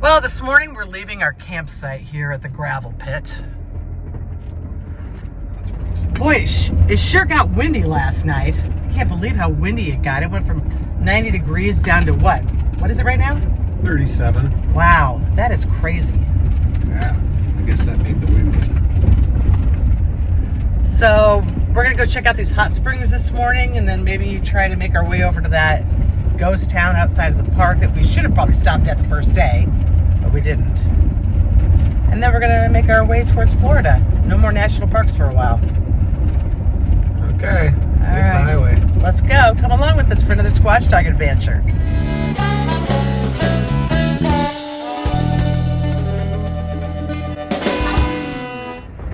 Well, this morning we're leaving our campsite here at the gravel pit. Boy, it sure got windy last night. I can't believe how windy it got. It went from 90 degrees down to what? What is it right now? 37. Wow, that is crazy. Yeah, I guess that made the wind. So we're gonna go check out these hot springs this morning and then maybe try to make our way over to that ghost town outside of the park that we should have probably stopped at the first day, but we didn't. And then we're gonna make our way towards Florida. No more national parks for a while. Okay, take the right. highway. Let's go. Come along with us for another SqWatch Dog adventure.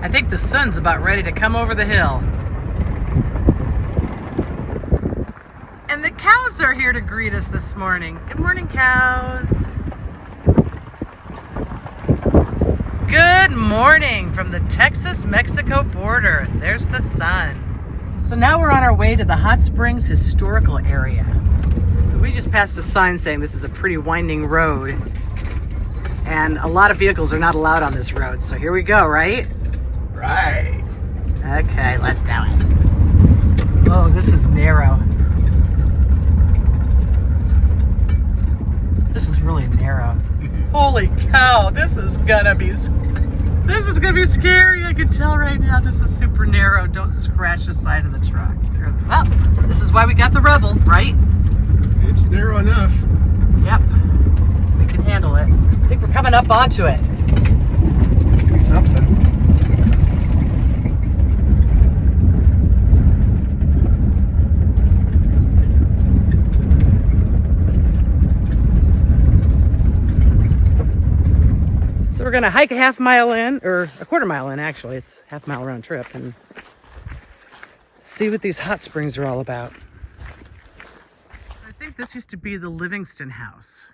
I think the sun's about ready to come over the hill. And the cows are here to greet us this morning. Good morning, cows. Good morning from the Texas-Mexico border. There's the sun. So now we're on our way to the Hot Springs Historical Area. So we just passed a sign saying this is a pretty winding road. And a lot of vehicles are not allowed on this road. So here we go, right? Right. Okay, let's do it. Oh, this is narrow. This is really narrow. Holy cow, this is gonna be scary. I can tell right now this is super narrow. Don't scratch the side of the truck. Well, this is why we got the Rebel, right? It's narrow enough. Yep, we can handle it. I think we're coming up onto it. See something. So we're gonna hike a half mile in, or a quarter mile in actually. It's a half mile round trip, and see what these hot springs are all about. I think this used to be the Livingston House.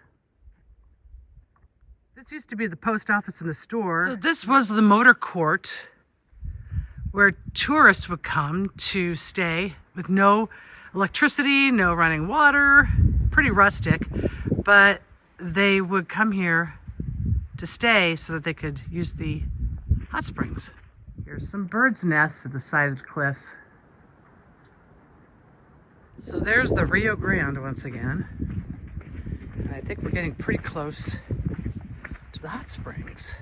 This used to be the post office and the store. So this was the motor court where tourists would come to stay with no electricity, no running water, pretty rustic, but they would come here to stay so that they could use the hot springs. Here's some birds' nests at the side of the cliffs. So there's the Rio Grande once again. And I think we're getting pretty close to the hot springs.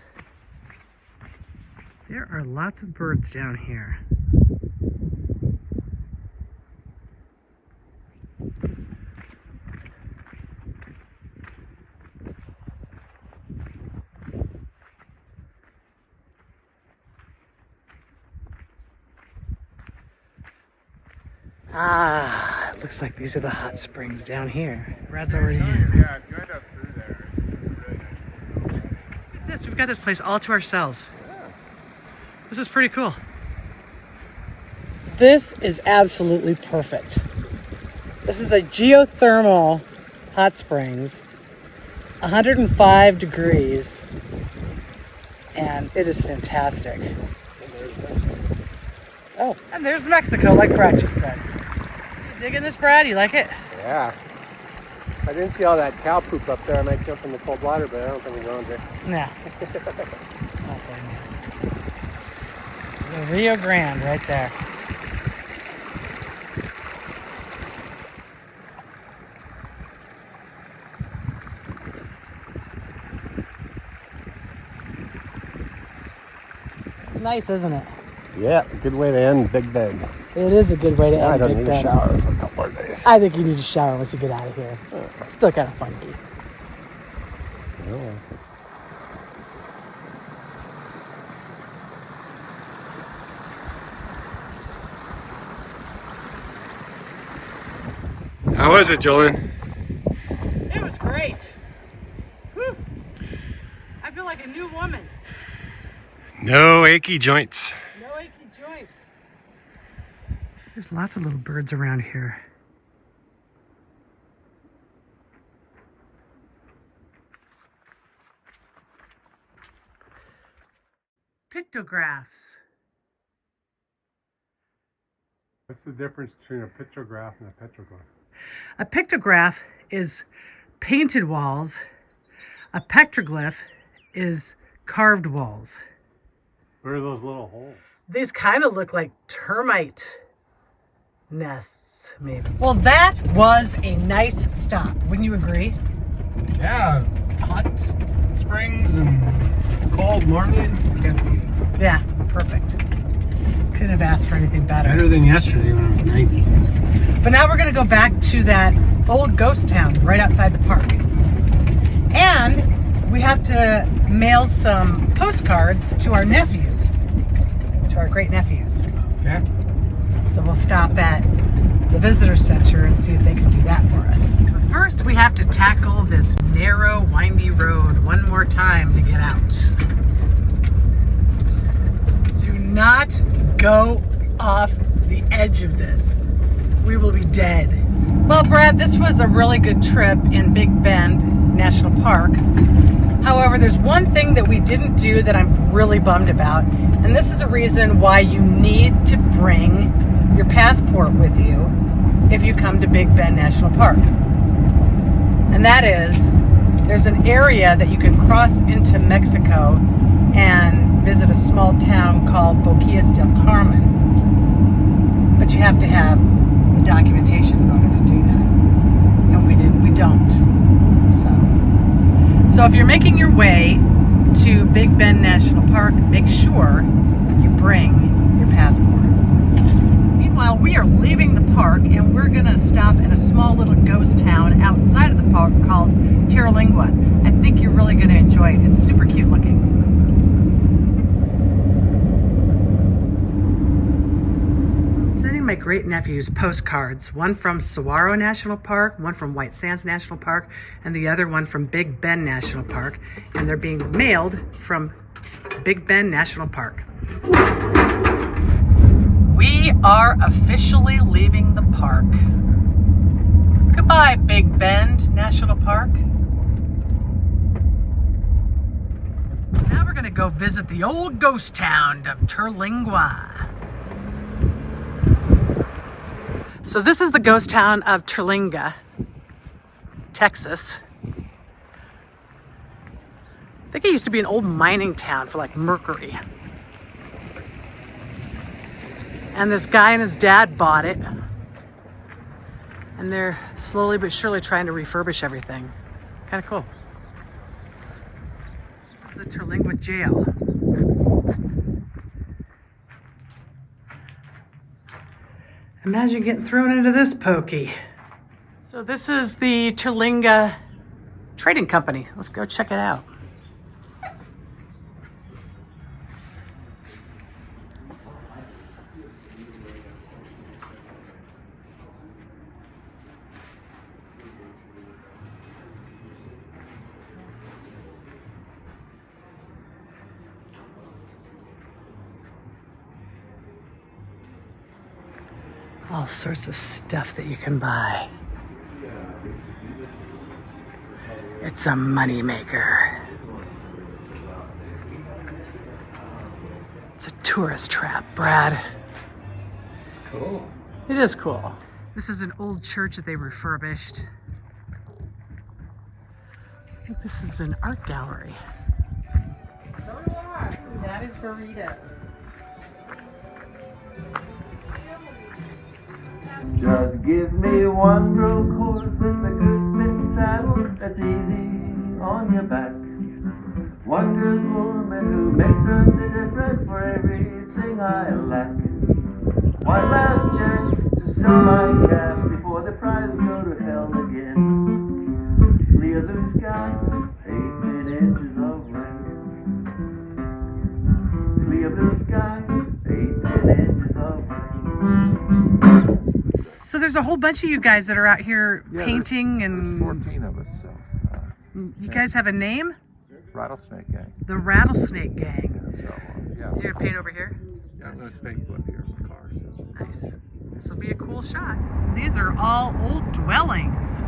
There are lots of birds down here. Ah, it looks like these are the hot springs down here. Brad's already in. Yeah, good up through there. Look at this, we've got this place all to ourselves. Yeah. This is pretty cool. This is absolutely perfect. This is a geothermal hot springs, 105 degrees, and it is fantastic. Oh, and there's Mexico, like Brad just said. You digging this, Brad? You like it? Yeah. I didn't see all that cow poop up there. I might jump in the cold water, but I don't think I'm going to. No. Not blame you. The Rio Grande right there. Nice, isn't it? Yeah, good way to end Big Bend. It is a good way to end I don't Big need Bend. a shower for a couple more days. I think you need a shower once you get out of here. It's still kind of funky. Yeah. How was it, Jolene? It was great. Whew. I feel like a new woman. No achy joints. No achy joints. There's lots of little birds around here. Pictographs. What's the difference between a pictograph and a petroglyph? A pictograph is painted walls A petroglyph is carved walls. Where are those little holes? These kind of look like termite nests, maybe. Well, that was a nice stop. Wouldn't you agree? Yeah, hot springs and cold morning. Can't beat it. Yeah, perfect. Couldn't have asked for anything better. Better than yesterday when it was 90. But now we're going to go back to that old ghost town right outside the park. And we have to mail some postcards to our nephews, to our great nephews. Okay. So we'll stop at the visitor center and see if they can do that for us. But first, we have to tackle this narrow, windy road one more time to get out. Do not go off the edge of this. We will be dead. Well, Brad, this was a really good trip in Big Bend National Park. However, there's one thing that we didn't do that I'm really bummed about, and this is a reason why you need to bring your passport with you if you come to Big Bend National Park. And that is, there's an area that you can cross into Mexico and visit a small town called Boquillas del Carmen. But you have to have the documentation in order to do that. And we don't. So if you're making your way to Big Bend National Park, make sure you bring your passport. Meanwhile, we are leaving the park and we're gonna stop at a small little ghost town outside of the park called Terlingua. I think you're really gonna enjoy it. It's super cute looking. I'm sending my great nephews postcards, one from Saguaro National Park, one from White Sands National Park, and the other one from Big Bend National Park. And they're being mailed from Big Bend National Park. We are officially leaving the park. Goodbye, Big Bend National Park. Now we're gonna go visit the old ghost town of Terlingua. So this is the ghost town of Terlingua, Texas. I think it used to be an old mining town for like mercury. And this guy and his dad bought it. And they're slowly but surely trying to refurbish everything. Kind of cool. The Terlingua jail. Imagine getting thrown into this pokey. So this is the Terlingua Trading Company. Let's go check it out. All sorts of stuff that you can buy. It's a moneymaker. It's a tourist trap, Brad. It's cool. It is cool. This is an old church that they refurbished. I think this is an art gallery. That is Burrito. Just give me one broke horse with a good fitting saddle that's easy on your back. One good woman who makes up the difference for everything I lack. One last chance to sell my calf before the price go to hell again. Clear blue skies, 18 inches of rain. Clear blue skies, 18 inches of rain. So there's a whole bunch of you guys that are out here painting and... There's 14 of us, so... you guys have a name? Rattlesnake Gang. The Rattlesnake Gang. So, yeah. You're gonna paint over here? Yeah, I'm going to stay put here in the car, so... Nice. This will be a cool shot. These are all old dwellings.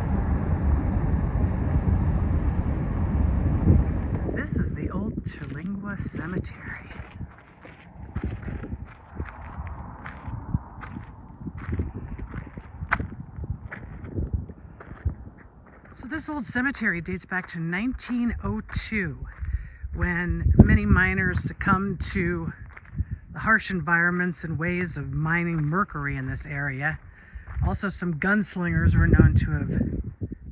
This is the old Terlingua Cemetery. So this this old cemetery dates back to 1902, when many miners succumbed to the harsh environments and ways of mining mercury in this area. Also, some gunslingers were known to have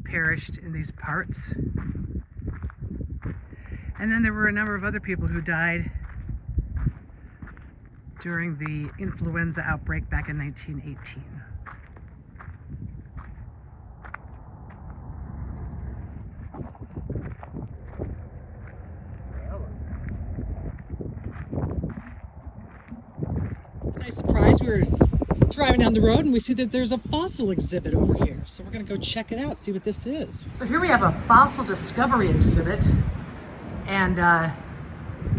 perished in these parts. And then there were a number of other people who died during the influenza outbreak back in 1918. Nice surprise. We were driving down the road and we see that there's a fossil exhibit over here. So we're going to go check it out, see what this is. So here we have a fossil discovery exhibit and a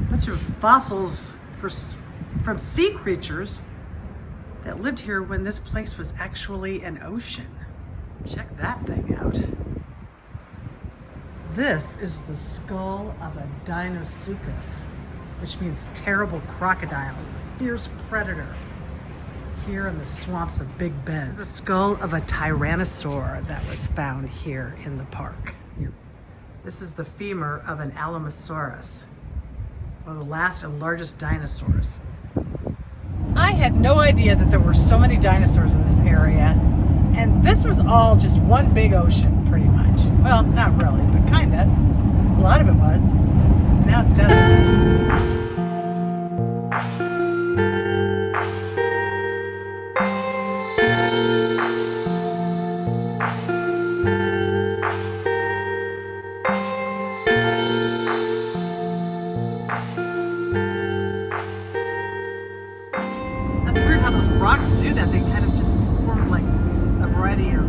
bunch of fossils from sea creatures that lived here when this place was actually an ocean. Check that thing out. This is the skull of a Deinosuchus, which means terrible crocodile. It's a fierce predator here in the swamps of Big Bend. This is the skull of a tyrannosaur that was found here in the park. This is the femur of an Alamosaurus, one of the last and largest dinosaurs. I had no idea that there were so many dinosaurs in this area, and this was all just one big ocean, pretty much. Well, not really, but kinda. A lot of it was. Now it's desert. That's weird how those rocks do that. They kind of just form like a variety of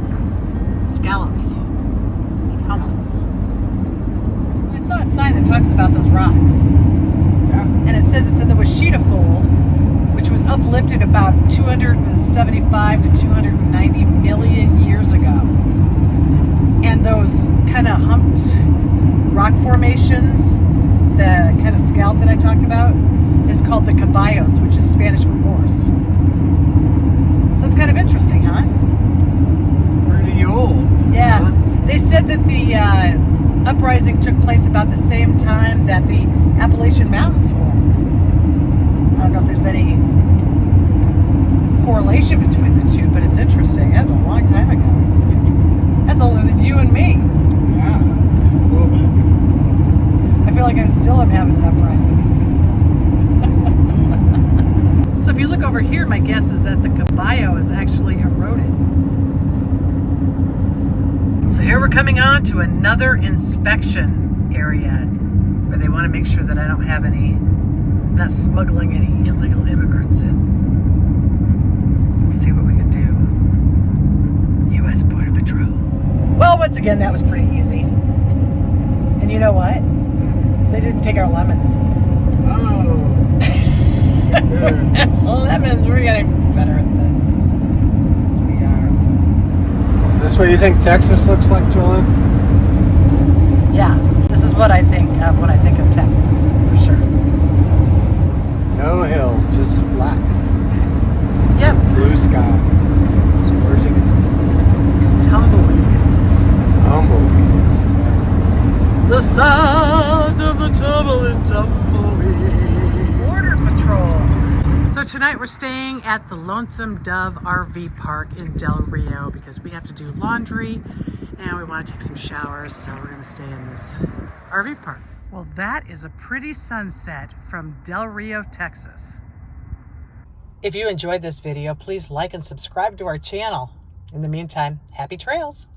scallops. Humps. I saw a sign that talks about those rocks. Yeah. And it says it's in the Washita Fold, which was uplifted about 275 to 290 million years ago. And those kind of humped rock formations, the kind of scalp that I talked about, is called the caballos, which is Spanish for horse. So it's kind of interesting, huh? Pretty old. Yeah. Huh? They said that the uprising took place about the same time that the Appalachian Mountains formed. I don't know if there's any correlation between the two, but it's interesting. That's a long time ago. That's older than you and me. Yeah, just a little bit. I feel like I still am having an uprising. So if you look over here, my guess is that the caballo is actually eroded. So here we're coming on to another inspection area where they want to make sure that I don't have not smuggling any illegal immigrants in. Let's see what we can do. U.S. Border Patrol. Well, once again, that was pretty easy. And you know what? They didn't take our lemons. Oh. Lemons, we're getting better at this. Yes, we are. Is this what you think Texas looks like, Joanne? Yeah, this is what I think of when I think of Texas, for sure. No hills, just flat. Yep. Blue sky. Where's you can see? Tumbleweeds. Tumbleweeds. The sound of the tumbling tumbleweed. Border Patrol. So tonight we're staying at the Lonesome Dove RV Park in Del Rio because we have to do laundry and we want to take some showers, so we're going to stay in this RV park. Well, that is a pretty sunset from Del Rio, Texas. If you enjoyed this video, please like and subscribe to our channel. In the meantime, happy trails.